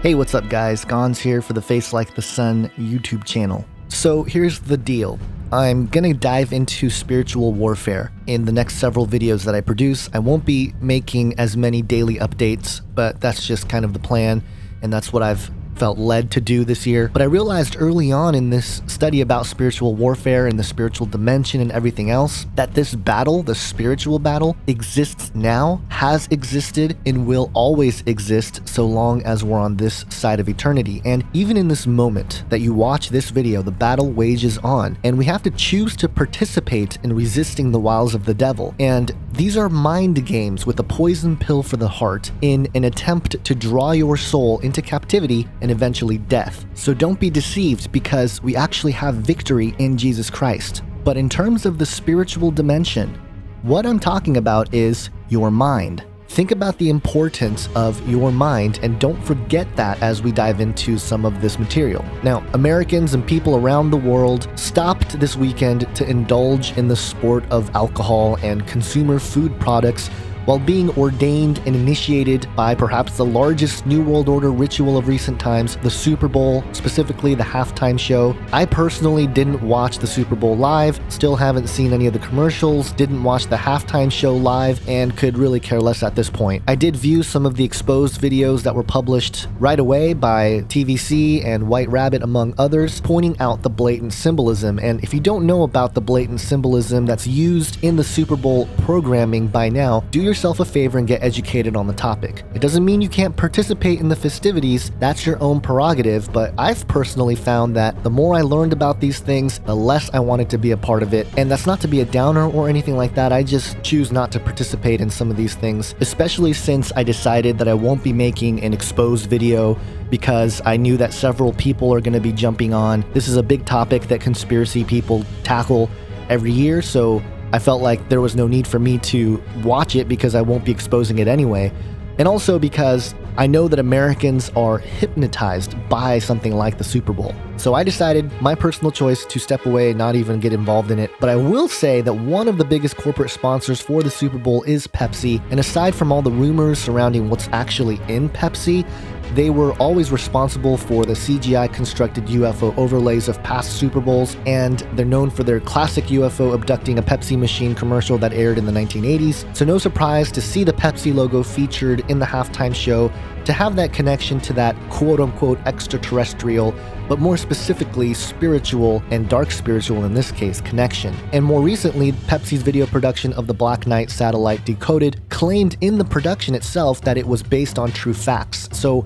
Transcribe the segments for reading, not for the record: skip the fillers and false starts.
Hey, what's up guys? Gons here for the Face Like the Sun YouTube channel. So here's the deal. I'm gonna dive into spiritual warfare in the next several videos that I produce. I won't be making as many daily updates, but that's just kind of the plan, and that's what I've felt led to do this year. But I realized early on in this study about spiritual warfare and the spiritual dimension and everything else, that this battle, the spiritual battle, exists now, has existed, and will always exist so long as we're on this side of eternity. And even in this moment that you watch this video, the battle wages on, and we have to choose to participate in resisting the wiles of the devil. And these are mind games with a poison pill for the heart in an attempt to draw your soul into captivity and eventually death. So don't be deceived, because we actually have victory in Jesus Christ. But in terms of the spiritual dimension, what I'm talking about is your mind. Think about the importance of your mind, and don't forget that as we dive into some of this material. Now, Americans and people around the world stopped this weekend to indulge in the sport of alcohol and consumer food products while being ordained and initiated by perhaps the largest New World Order ritual of recent times, the Super Bowl, specifically the halftime show. I personally didn't watch the Super Bowl live, still haven't seen any of the commercials, didn't watch the halftime show live, and could really care less at this point. I did view some of the exposed videos that were published right away by TVC and White Rabbit, among others, pointing out the blatant symbolism. And if you don't know about the blatant symbolism that's used in the Super Bowl programming by now, do yourself a favor and get educated on the topic. It doesn't mean you can't participate in the festivities, that's your own prerogative, but I've personally found that the more I learned about these things, the less I wanted to be a part of it. And that's not to be a downer or anything like that, I just choose not to participate in some of these things, especially since I decided that I won't be making an exposed video because I knew that several people are going to be jumping on. This is a big topic that conspiracy people tackle every year, so I felt like there was no need for me to watch it because I won't be exposing it anyway. And also because I know that Americans are hypnotized by something like the Super Bowl. So I decided, my personal choice, to step away and not even get involved in it. But I will say that one of the biggest corporate sponsors for the Super Bowl is Pepsi. And aside from all the rumors surrounding what's actually in Pepsi, they were always responsible for the CGI constructed UFO overlays of past Super Bowls, and they're known for their classic UFO abducting a Pepsi machine commercial that aired in the 1980s. So no surprise to see the Pepsi logo featured in the halftime show, to have that connection to that quote-unquote extraterrestrial, but more specifically spiritual, and dark spiritual in this case, connection. And more recently, Pepsi's video production of the Black Knight satellite Decoded claimed in the production itself that it was based on true facts. So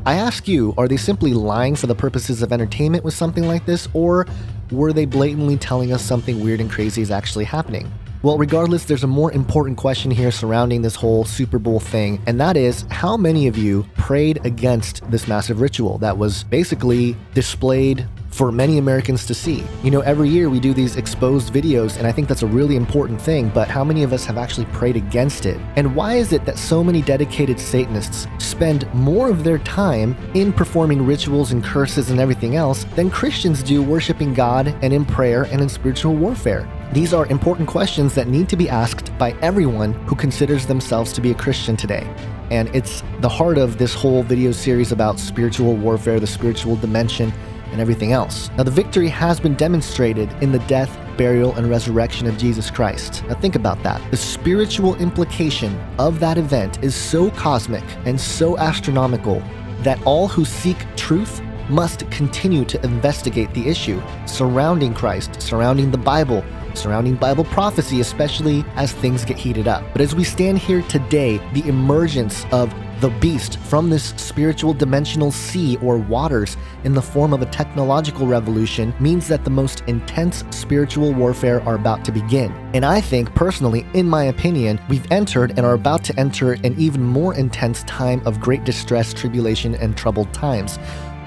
I ask you, are they simply lying for the purposes of entertainment with something like this, or were they blatantly telling us something weird and crazy is actually happening? Well, regardless, there's a more important question here surrounding this whole Super Bowl thing, and that is, how many of you prayed against this massive ritual that was basically displayed for many Americans to see? You know, every year we do these exposed videos, and I think that's a really important thing, but how many of us have actually prayed against it? And why is it that so many dedicated Satanists spend more of their time in performing rituals and curses and everything else than Christians do worshiping God and in prayer and in spiritual warfare? These are important questions that need to be asked by everyone who considers themselves to be a Christian today. And it's the heart of this whole video series about spiritual warfare, the spiritual dimension, and everything else. Now, the victory has been demonstrated in the death, burial, and resurrection of Jesus Christ. Now think about that. The spiritual implication of that event is so cosmic and so astronomical that all who seek truth must continue to investigate the issue surrounding Christ, surrounding the Bible, surrounding Bible prophecy, especially as things get heated up. But as we stand here today, the emergence of the beast from this spiritual dimensional sea or waters in the form of a technological revolution means that the most intense spiritual warfare are about to begin. And I think, personally, in my opinion, we've entered and are about to enter an even more intense time of great distress, tribulation, and troubled times.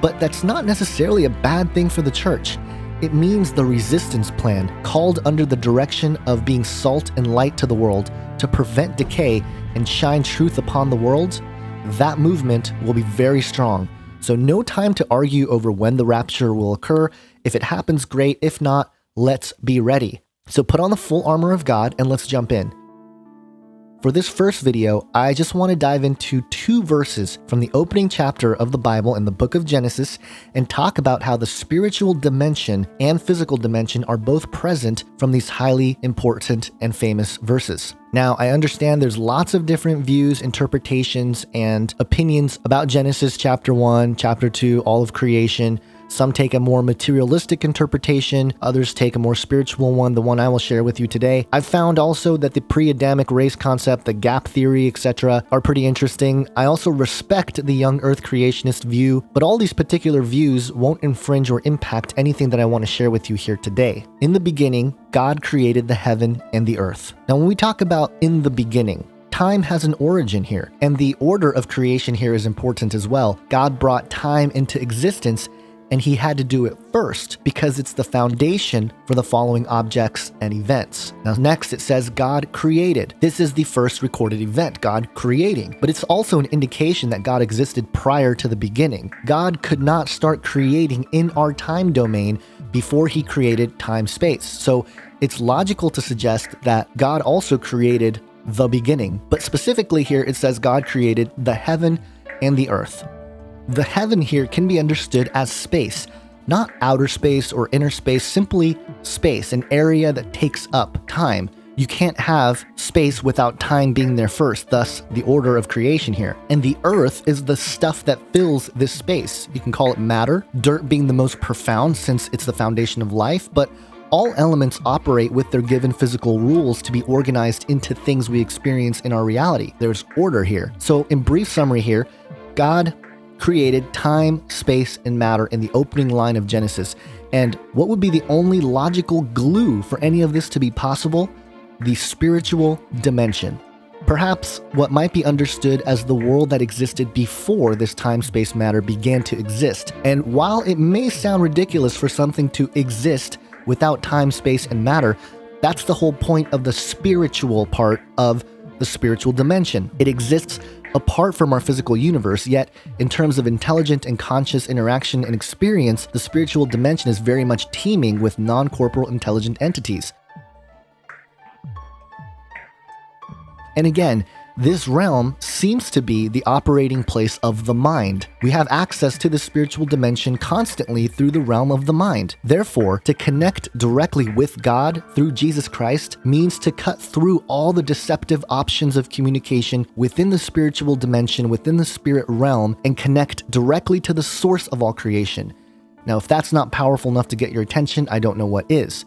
But that's not necessarily a bad thing for the church. It means the resistance plan, called under the direction of being salt and light to the world to prevent decay and shine truth upon the world, that movement will be very strong. So no time to argue over when the rapture will occur. If it happens, great. If not, let's be ready. So put on the full armor of God and let's jump in. For this first video, I just want to dive into 2 verses from the opening chapter of the Bible in the book of Genesis and talk about how the spiritual dimension and physical dimension are both present from these highly important and famous verses. Now, I understand there's lots of different views, interpretations, and opinions about Genesis chapter 1, chapter 2, all of creation. Some take a more materialistic interpretation, others take a more spiritual one, the one I will share with you today. I've found also that the pre-Adamic race concept, the gap theory, etc. are pretty interesting. I also respect the young earth creationist view, but all these particular views won't infringe or impact anything that I want to share with you here today. In the beginning, God created the heaven and the earth. Now, when we talk about in the beginning, time has an origin here, and the order of creation here is important as well. God brought time into existence, and he had to do it first because it's the foundation for the following objects and events. Now, next it says God created. This is the first recorded event, God creating, but it's also an indication that God existed prior to the beginning. God could not start creating in our time domain before he created time-space. So it's logical to suggest that God also created the beginning, but specifically here it says God created the heaven and the earth. The heaven here can be understood as space, not outer space or inner space, simply space, an area that takes up time. You can't have space without time being there first, thus the order of creation here. And the earth is the stuff that fills this space. You can call it matter, dirt being the most profound since it's the foundation of life, but all elements operate with their given physical rules to be organized into things we experience in our reality. There's order here. So in brief summary here, God created time, space, and matter in the opening line of Genesis. And what would be the only logical glue for any of this to be possible? The spiritual dimension. Perhaps what might be understood as the world that existed before this time, space, matter began to exist. And while it may sound ridiculous for something to exist without time, space, and matter, that's the whole point of the spiritual part of the spiritual dimension. It exists apart from our physical universe, yet in terms of intelligent and conscious interaction and experience, the spiritual dimension is very much teeming with non-corporal intelligent entities. And again, this realm seems to be the operating place of the mind. We have access to the spiritual dimension constantly through the realm of the mind. Therefore, to connect directly with God through Jesus Christ means to cut through all the deceptive options of communication within the spiritual dimension, within the spirit realm, and connect directly to the source of all creation. Now, if that's not powerful enough to get your attention, I don't know what is.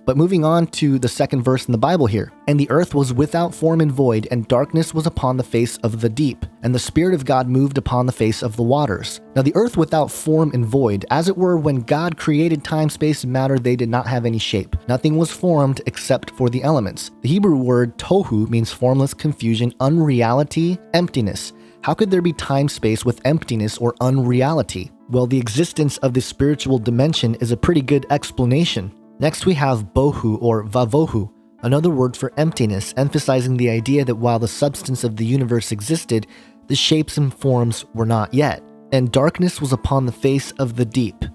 But moving on to the second verse in the Bible here. And the earth was without form and void, and darkness was upon the face of the deep, and the Spirit of God moved upon the face of the waters. Now the earth without form and void, as it were, when God created time, space, and matter, they did not have any shape. Nothing was formed except for the elements. The Hebrew word tohu means formless, confusion, unreality, emptiness. How could there be time, space with emptiness or unreality? Well, the existence of this spiritual dimension is a pretty good explanation. Next we have bohu or vavohu, another word for emptiness, emphasizing the idea that while the substance of the universe existed, the shapes and forms were not yet. And darkness was upon the face of the deep.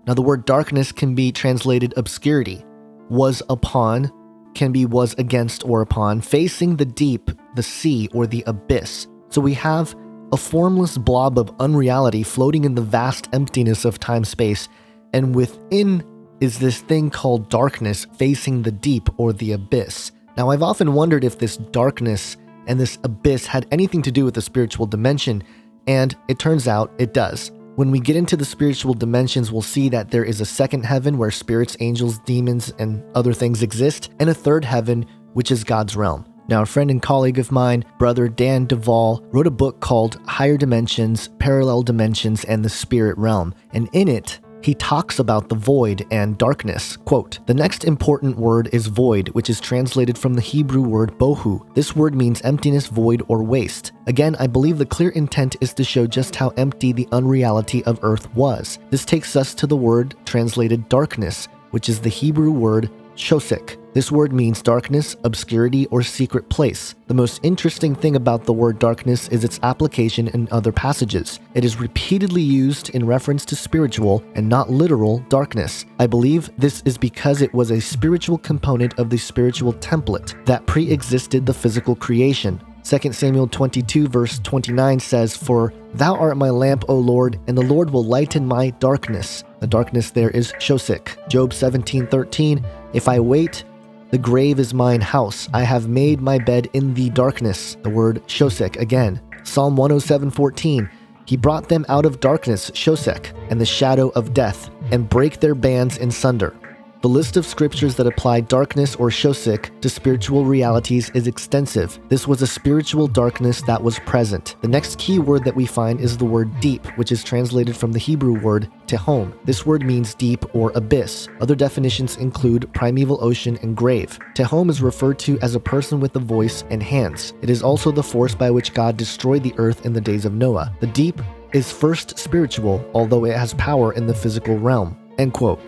Now the word darkness can be translated obscurity. Was upon can be was against or upon, facing the deep, the sea, or the abyss. So we have a formless blob of unreality floating in the vast emptiness of time-space, and within is this thing called darkness facing the deep or the abyss. Now, I've often wondered if this darkness and this abyss had anything to do with the spiritual dimension, and it turns out it does. When we get into the spiritual dimensions, we'll see that there is a second heaven where spirits, angels, demons, and other things exist, and a third heaven, which is God's realm. Now, a friend and colleague of mine, brother Dan Duval, wrote a book called Higher Dimensions, Parallel Dimensions, and the Spirit Realm, and in it, he talks about the void and darkness. Quote, "The next important word is void, which is translated from the Hebrew word bohu. This word means emptiness, void, or waste. Again, I believe the clear intent is to show just how empty the unreality of earth was. This takes us to the word translated darkness, which is the Hebrew word chosek. This word means darkness, obscurity, or secret place. The most interesting thing about the word darkness is its application in other passages. It is repeatedly used in reference to spiritual and not literal darkness. I believe this is because it was a spiritual component of the spiritual template that pre-existed the physical creation. 2 Samuel 22 verse 29 says, "For thou art my lamp, O Lord, and the Lord will lighten my darkness." The darkness there is shosik. Job 17:13, "If I wait, the grave is mine house. I have made my bed in the darkness." The word shosek again. Psalm 107:14, "He brought them out of darkness, shosek, and the shadow of death, and break their bands in sunder." The list of scriptures that apply darkness or shosik to spiritual realities is extensive. This was a spiritual darkness that was present. The next key word that we find is the word deep, which is translated from the Hebrew word tehom. This word means deep or abyss. Other definitions include primeval ocean and grave. Tehom is referred to as a person with a voice and hands. It is also the force by which God destroyed the earth in the days of Noah. The deep is first spiritual, although it has power in the physical realm. End quote.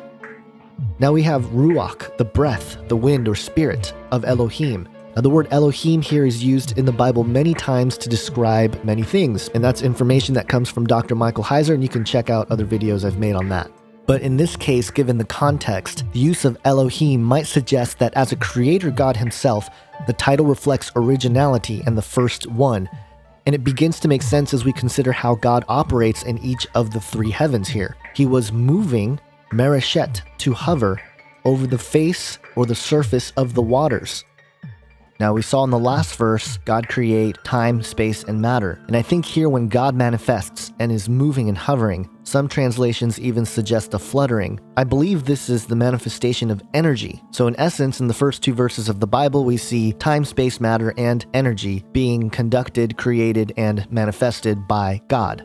Now we have ruach, the breath, the wind or spirit of Elohim. Now the word Elohim here is used in the Bible many times to describe many things, and that's information that comes from Dr. Michael Heiser, and you can check out other videos I've made on that. But in this case, given the context, the use of Elohim might suggest that as a creator God himself, the title reflects originality and the first one. And it begins to make sense as we consider how God operates in each of the three heavens here. He was moving Mereshet, to hover, over the face or the surface of the waters. Now we saw in the last verse, God create time, space, and matter. And I think here when God manifests and is moving and hovering, some translations even suggest a fluttering. I believe this is the manifestation of energy. So in essence, in the first two verses of the Bible, we see time, space, matter, and energy being conducted, created, and manifested by God.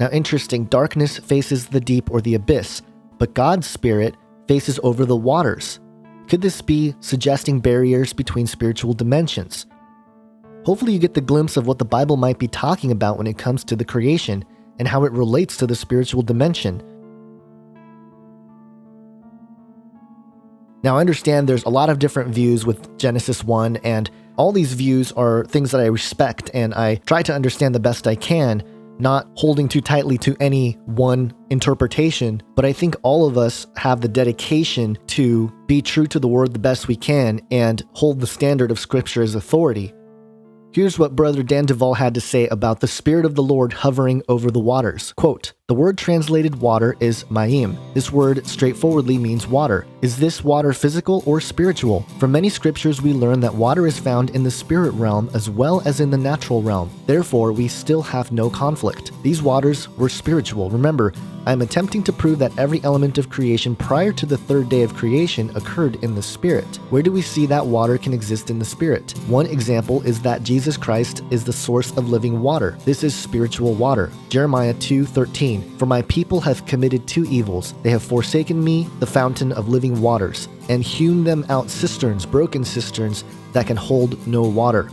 Now interesting, darkness faces the deep or the abyss, but God's spirit faces over the waters. Could this be suggesting barriers between spiritual dimensions? Hopefully you get the glimpse of what the Bible might be talking about when it comes to the creation and how it relates to the spiritual dimension. Now I understand there's a lot of different views with Genesis 1, and all these views are things that I respect and I try to understand the best I can, not holding too tightly to any one interpretation, but I think all of us have the dedication to be true to the word the best we can and hold the standard of Scripture as authority. Here's what Brother Dan Duval had to say about the Spirit of the Lord hovering over the waters. Quote, "The word translated water is mayim. This word straightforwardly means water. Is this water physical or spiritual? From many scriptures we learn that water is found in the spirit realm as well as in the natural realm. Therefore, we still have no conflict. These waters were spiritual. Remember, I am attempting to prove that every element of creation prior to the third day of creation occurred in the Spirit. Where do we see that water can exist in the Spirit? One example is that Jesus Christ is the source of living water. This is spiritual water. Jeremiah 2:13, "For my people have committed two evils. They have forsaken me, the fountain of living waters, and hewn them out cisterns, broken cisterns that can hold no water."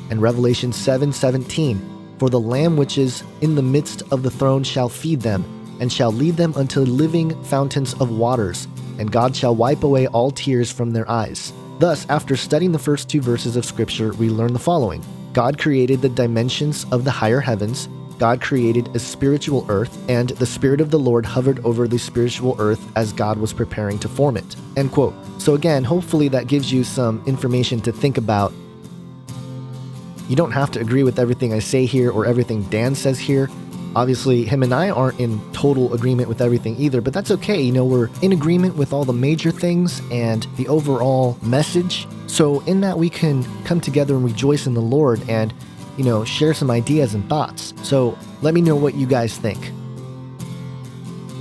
And Revelation 7:17, "For the Lamb which is in the midst of the throne shall feed them, and shall lead them unto living fountains of waters, and God shall wipe away all tears from their eyes." Thus, after studying the first two verses of Scripture, we learn the following. God created the dimensions of the higher heavens, God created a spiritual earth, and the Spirit of the Lord hovered over the spiritual earth as God was preparing to form it. End quote. So again, hopefully that gives you some information to think about. You don't have to agree with everything I say here or everything Dan says here. Obviously, him and I aren't in total agreement with everything either, but that's okay. You know, we're in agreement with all the major things and the overall message. So in that, we can come together and rejoice in the Lord and, you know, share some ideas and thoughts. So let me know what you guys think.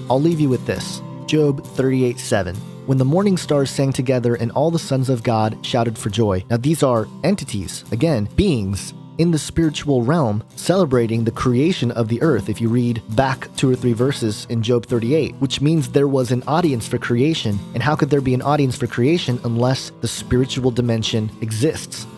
I'll leave you with this. Job 38:7. "When the morning stars sang together and all the sons of God shouted for joy." Now these are entities, again, beings, in the spiritual realm, celebrating the creation of the earth. If you read back 2 or 3 verses in Job 38, which means there was an audience for creation. And how could there be an audience for creation unless the spiritual dimension exists?